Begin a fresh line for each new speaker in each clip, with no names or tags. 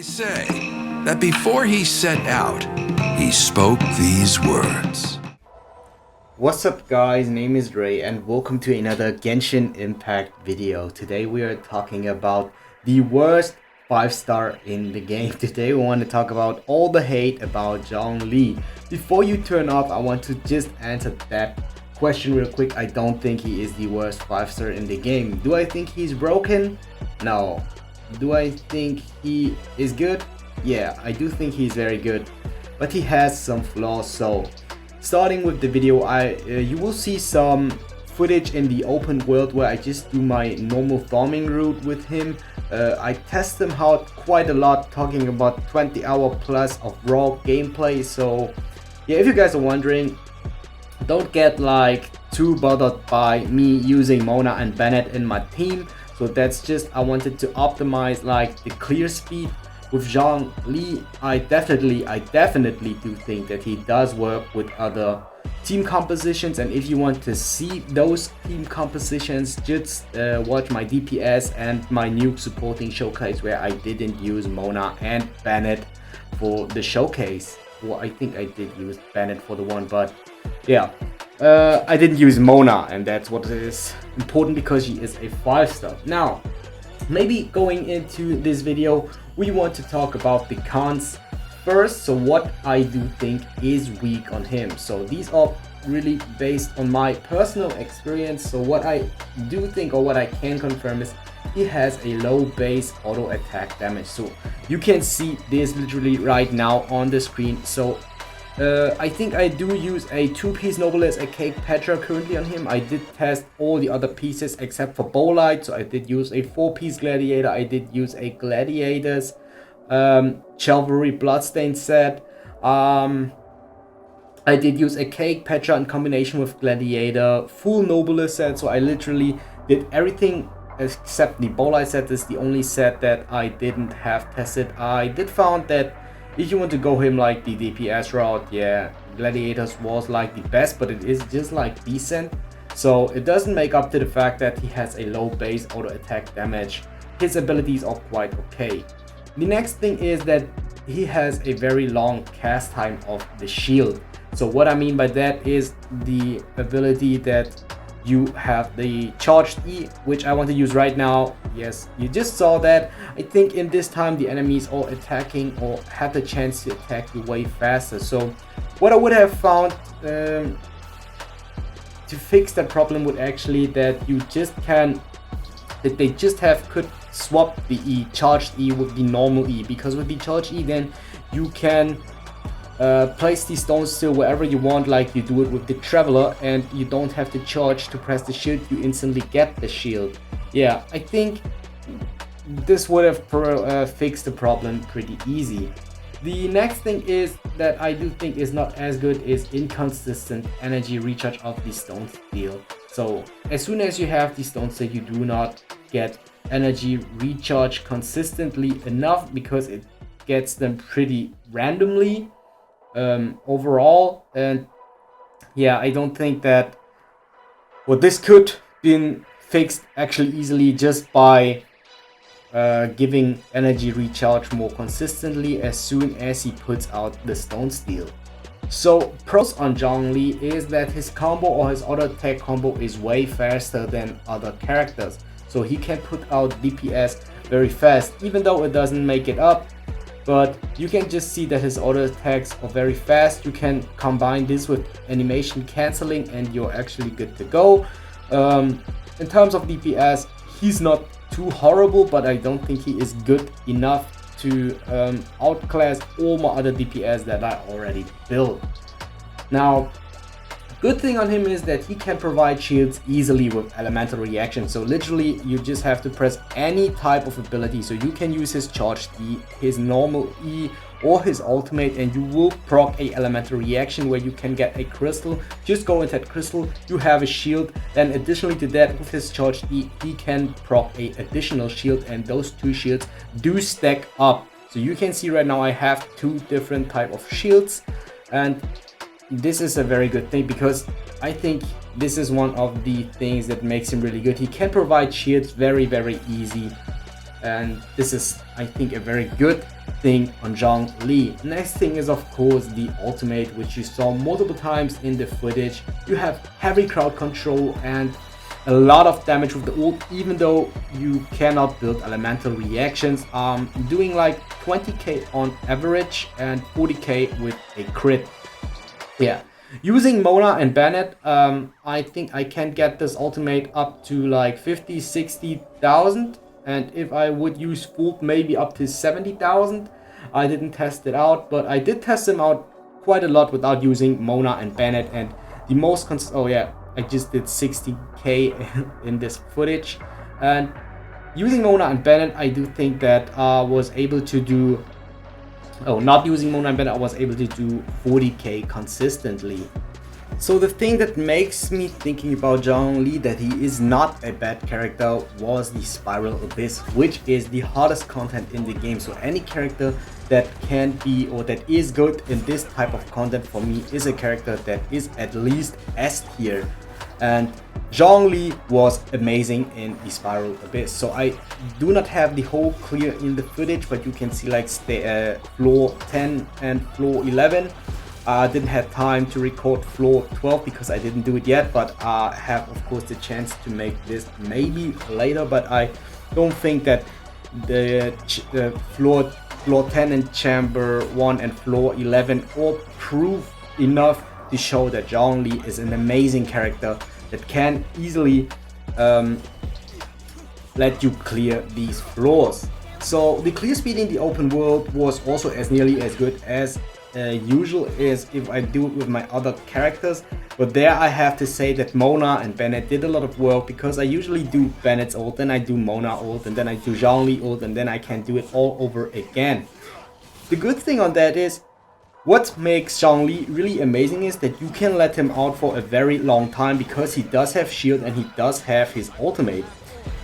They say that before he set out, he spoke these words.
What's up guys, name is Ray and welcome to another Genshin Impact video. Today we are talking about the worst 5-star in the game. Today we want to talk about all the hate about Zhongli. Before you turn off, I want to just answer that question real quick. I don't think he is the worst 5-star in the game. Do I think he's broken? No. Do I think he is good? Yeah, I do think he's very good, but he has some flaws. So starting with the video, you will see some footage in the open world where I just do my normal farming route with him. I test him out quite a lot, talking about 20-hour plus of raw gameplay. So yeah, if you guys are wondering, don't get like too bothered by me using Mona and Bennett in my team. So that's just, I wanted to optimize like the clear speed. With Zhongli, I definitely do think that he does work with other team compositions, and if you want to see those team compositions, just watch my DPS and my new supporting showcase where I didn't use Mona and Bennett for the showcase. Well, I think I did use Bennett for the one, but yeah, I didn't use Mona, and that's what is important because she is a 5-star. Now, maybe going into this video, we want to talk about the cons first. So what I do think is weak on him. So these are really based on my personal experience. So what I do think, or what I can confirm, is he has a low base auto attack damage. So you can see this literally right now on the screen. So I think I do use a 2-piece Noblesse, a Cake Petra currently on him. I did test all the other pieces except for Bolide. So I did use a 4-piece Gladiator. I did use a Gladiators Chivalry Bloodstained set. I did use a Cake Petra in combination with Gladiator full Noblesse set. So I literally did everything except the Bolide set. This is the only set that I didn't have tested. I did found that if you want to go him like the DPS route, yeah, Gladiators was like the best, but it is just like decent. So it doesn't make up to the fact that he has a low base auto attack damage. His abilities are quite okay. The next thing is that he has a very long cast time of the shield. So what I mean by that is the ability that you have the charged E, which I want to use right now. Yes, you just saw that. I think in this time the enemies are attacking or have the chance to attack you way faster. So what I would have found to fix that problem would actually that you just can, that they just could swap the E, charged E, with the normal E, because with the charged E then you can place the stones still wherever you want, like you do it with the Traveler, and you don't have to charge to press the shield, you instantly get the shield. Yeah, I think this would have fixed the problem pretty easy. The next thing is that I do think is not as good is inconsistent energy recharge of the stone steel. So as soon as you have the stone steel, you do not get energy recharge consistently enough, because it gets them pretty randomly overall. And yeah, I don't think that, well, this could been fixed actually easily just by giving energy recharge more consistently as soon as he puts out the stone steel. So pros on Zhongli is that his combo or his auto attack combo is way faster than other characters. So he can put out DPS very fast, even though it doesn't make it up. But you can just see that his auto attacks are very fast. You can combine this with animation cancelling and you're actually good to go. In terms of DPS, he's not too horrible, but I don't think he is good enough to outclass all my other DPS that I already built. Now, good thing on him is that he can provide shields easily with elemental reaction. So literally you just have to press any type of ability. So you can use his charged E, his normal E, or his ultimate, and you will proc a elemental reaction where you can get a crystal. Just go into that crystal, you have a shield. Then additionally to that, with his charged E, he can proc a additional shield, and those two shields do stack up. So you can see right now I have 2 different type of shields, and this is a very good thing because I think this is one of the things that makes him really good. He can provide shields very easy, and this is, I think, a very good thing on Zhongli. Next thing is of course the ultimate, which you saw multiple times in the footage. You have heavy crowd control and a lot of damage with the ult, even though you cannot build elemental reactions. Doing like 20k on average and 40k with a crit. Yeah, using Mona and Bennett, I think I can get this ultimate up to like 50-60,000, and if I would use Fooled, maybe up to 70,000. I didn't test it out, but I did test them out quite a lot without using Mona and Bennett, and the most oh yeah, I just did 60k in this footage, and using Mona and Bennett, I do think that I was able to do, not using Mona and Bennett, I was able to do 40k consistently. So the thing that makes me thinking about Zhongli that he is not a bad character was the Spyral Abyss, which is the hardest content in the game. So any character that can be or that is good in this type of content for me is a character that is at least S tier. And Zhongli was amazing in the Spyral Abyss. So I do not have the whole clear in the footage, but you can see like floor 10 and floor 11. I didn't have time to record floor 12 because I didn't do it yet, but I have of course the chance to make this maybe later, but I don't think that the floor 10 and chamber 1 and floor 11 all prove enough to show that Zhongli is an amazing character that can easily let you clear these floors. So the clear speed in the open world was also as nearly as good as usual as if I do it with my other characters, but there I have to say that Mona and Bennett did a lot of work, because I usually do Bennett's ult, then I do Mona ult, and then I do Zhongli ult, and then I can do it all over again. The good thing on that is, what makes Zhongli really amazing is that you can let him out for a very long time, because he does have shield and he does have his ultimate.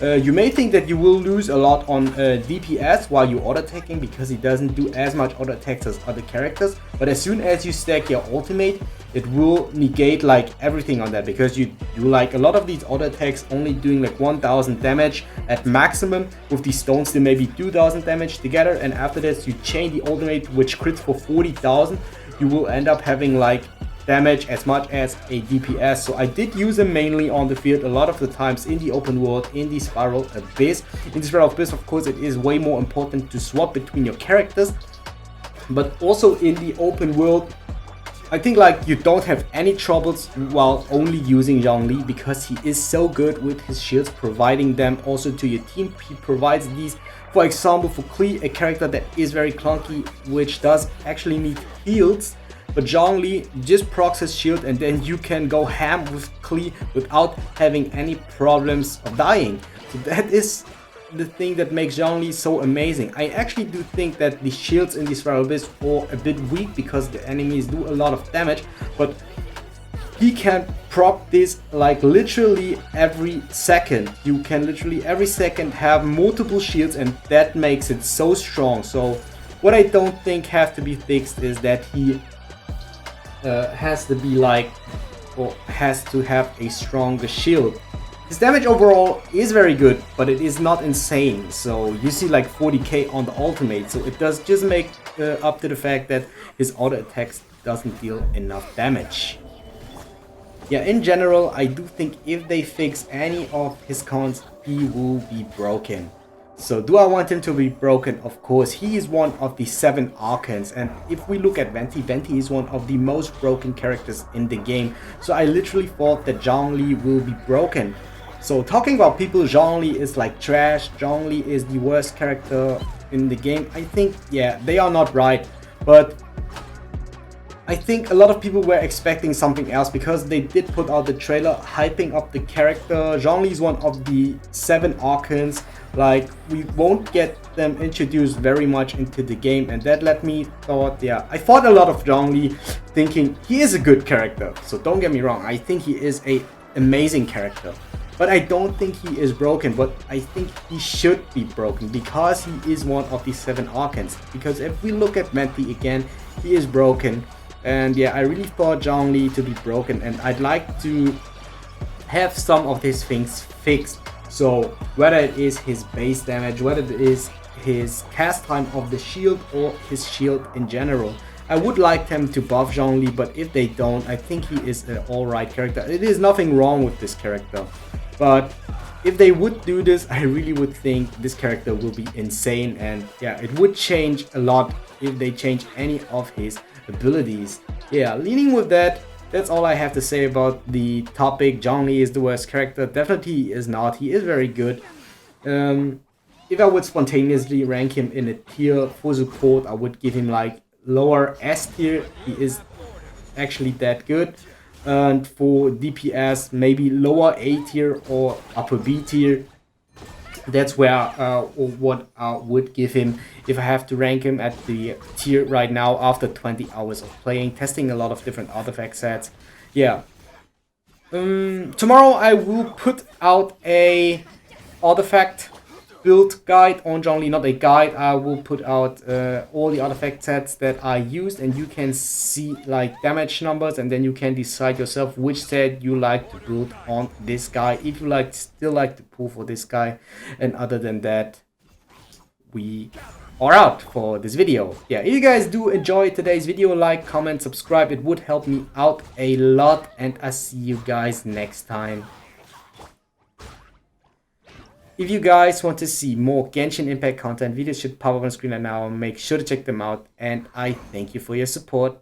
You may think that you will lose a lot on DPS while you auto-attacking, because he doesn't do as much auto-attacks as other characters, but as soon as you stack your ultimate, it will negate like everything on that, because you do like a lot of these auto-attacks only doing like 1000 damage at maximum. With these stones they may be 2000 damage together, and after this you chain the ultimate which crits for 40,000. You will end up having like damage as much as a DPS. So I did use them mainly on the field a lot of the times in the open world, in the Spyral Abyss. In the Spyral Abyss, of course, it is way more important to swap between your characters, but also in the open world, I think like you don't have any troubles while only using Zhongli, because he is so good with his shields, providing them also to your team. He provides these, for example, for Klee, a character that is very clunky, which does actually need heals. But Zhongli just procs his shield, and then you can go ham with Klee without having any problems of dying. So that is the thing that makes Zhongli so amazing. I actually do think that the shields in this Spyral Abyss are a bit weak, because the enemies do a lot of damage, but he can proc this like literally every second. You can literally every second have multiple shields, and that makes it so strong. So what I don't think have to be fixed is that he has to be like, or has to have a stronger shield. His damage overall is very good, but it is not insane. So you see like 40k on the ultimate, so it does just make up to the fact that his auto attacks doesn't deal enough damage. Yeah, in general, I do think if they fix any of his cons, he will be broken. So do I want him to be broken? Of course, he is one of the 7 Archons, and if we look at Venti, Venti is one of the most broken characters in the game. So I literally thought that Zhongli will be broken. So talking about people, Zhongli is like trash, Zhongli is the worst character in the game, I think, yeah, they are not right. But I think a lot of people were expecting something else, because they did put out the trailer hyping up the character. Zhongli is one of the 7 Archons. Like, we won't get them introduced very much into the game, and that let me thought, yeah, I thought a lot of Zhongli, thinking he is a good character. So don't get me wrong, I think he is a amazing character, but I don't think he is broken. But I think he should be broken, because he is one of the 7 Archons. Because if we look at Venti again, he is broken, and yeah, I really thought Zhongli to be broken, and I'd like to have some of these things fixed. So whether it is his base damage, whether it is his cast time of the shield or his shield in general. I would like them to buff Zhongli, but if they don't, I think he is an alright character. It is nothing wrong with this character, but if they would do this, I really would think this character will be insane, and yeah, it would change a lot if they change any of his abilities. Yeah, leaning with that, that's all I have to say about the topic. Zhongli is the worst character. Definitely he is not. He is very good. If I would spontaneously rank him in a tier for support, I would give him like lower S tier. He is actually that good. And for DPS, maybe lower A tier or upper B tier. That's where what I would give him if I have to rank him at the tier right now after 20 hours of playing, testing a lot of different artifact sets. Yeah. Tomorrow I will put out a artifact build guide on Zhongli, not a guide. I will put out all the artifact sets that I used, and you can see like damage numbers, and then you can decide yourself which set you like to build on this guy, if you still like to pull for this guy. And other than that, we are out for this video. Yeah, if you guys do enjoy today's video, like, comment, subscribe, it would help me out a lot, and I see you guys next time. If you guys want to see more Genshin Impact content, videos should pop up on screen right now. Make sure to check them out, and I thank you for your support.